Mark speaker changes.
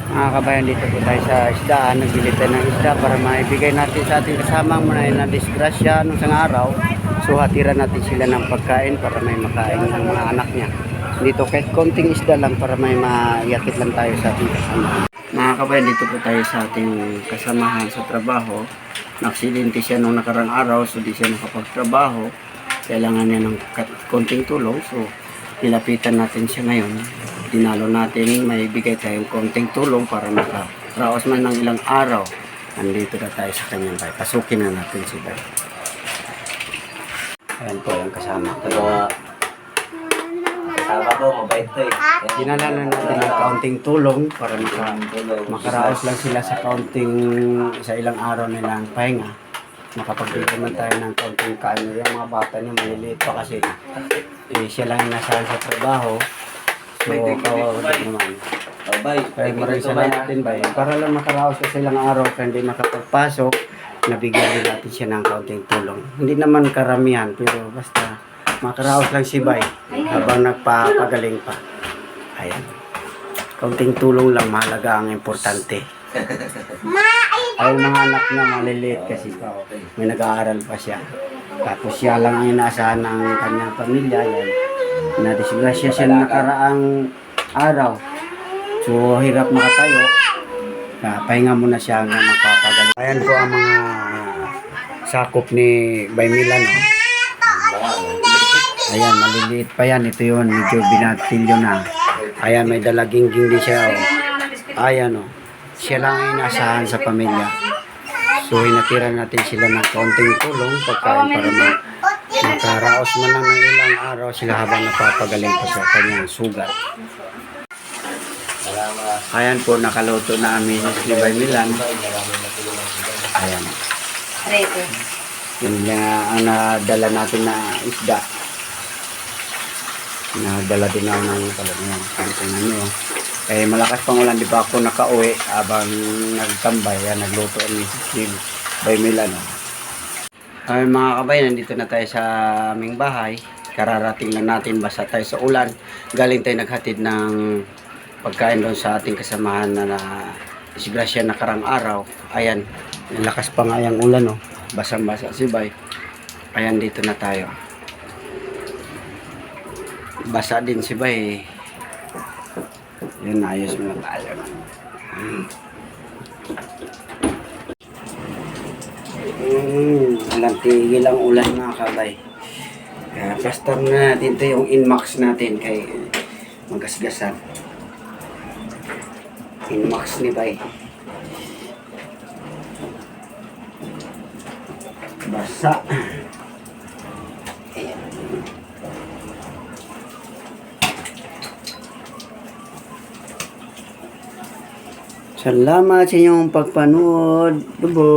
Speaker 1: Mga kabayan, dito po tayo sa isdaan. Nagbili tayo ng isda para maibigay natin sa ating kasama muna na disgrasya nung isang araw. So hatiran natin sila ng pagkain para may makain ng mga anak niya. Dito kahit konting isda lang para may maiakit lang tayo sa ating kasama. Mga kabayan, dito po tayo sa ating kasamahan sa trabaho. Naksidente siya nung nakarang araw, so di siya nakapagtrabaho. Kailangan niya ng konting tulong, so nilapitan natin siya ngayon. Dinalo natin, may bigay tayong konting tulong para makaraos man ng ilang araw. Nandito na tayo sa kanyang bahay. Pasukin na natin si Bay. Ayan po yung kasama ko.
Speaker 2: Kasama ko, mabait to eh.
Speaker 1: Dinala na natin ng kaunting tulong para makaraos lang sila sa ilang araw nilang pahinga. Makapagbigay man tayo ng kaunting kain. Yung mga bata niya maliliit pa kasi siya lang yung nasahan sa trabaho. So, kawawa naman.
Speaker 2: Bye.
Speaker 1: Kaya maraming salamat din, Bay. Para lang makaraos sa ilang araw kaya hindi makapagpasok, nabigyan din natin siya ng kaunting tulong. Hindi naman karamihan, pero basta makaraos lang si Bay habang nagpapagaling pa. Ayan. Kaunting tulong lang, mahalaga ang importante. Ay, mga anak na maliliit kasi may nag-aaral pa siya. Tapos siya lang ang inaasahan ng kanyang pamilya. Yan. Nadisgrasya siya nakaraang araw. So, hirap makatayo. Pahinga muna siya hanggang magpapagaling. Ayan po ang mga sakop ni Bay Milan. Ayan, maliliit pa yan. Ito yun, medyo binatilyo na. Ayan, may dalagingging din siya. Ayan o. Siya lang ang inaasahan sa pamilya. So, hinatiran natin sila ng kaunting tulong pagkain para makaraos man lang ng ilang araw sila habang napapagaling pa sa kanyang sugat. Ayan po, nakaluto na amin ni Bay Milan. Ayan. Yun na ang nadala natin na isda. Nadala din ako ng talagang tingnan nyo. Eh, malakas pang ulan, di ba ako nakauwi habang nagtambay. Yan, nagluto ni Bay Milan. Ay, mga kabayan, nandito na tayo sa aming bahay. Kararating lang natin, basta tayo sa ulan. Galing tayo naghatid ng pagkain doon sa ating kasamahan na disgrasya nakarang araw. Ayan, lakas pa nga yung ulan, oh. Basang-basa si Bay. Ayan, dito na tayo. Basa din si Bay. Yun, ayos mo na tayo. Alam, tigil ang ulan mga kabay. Kaya pastor na natin ito yung inmax natin kay magasgasan. Inmax ni Bay. Basa. Ayan. Salamat sa inyong pagpanood. Bubo.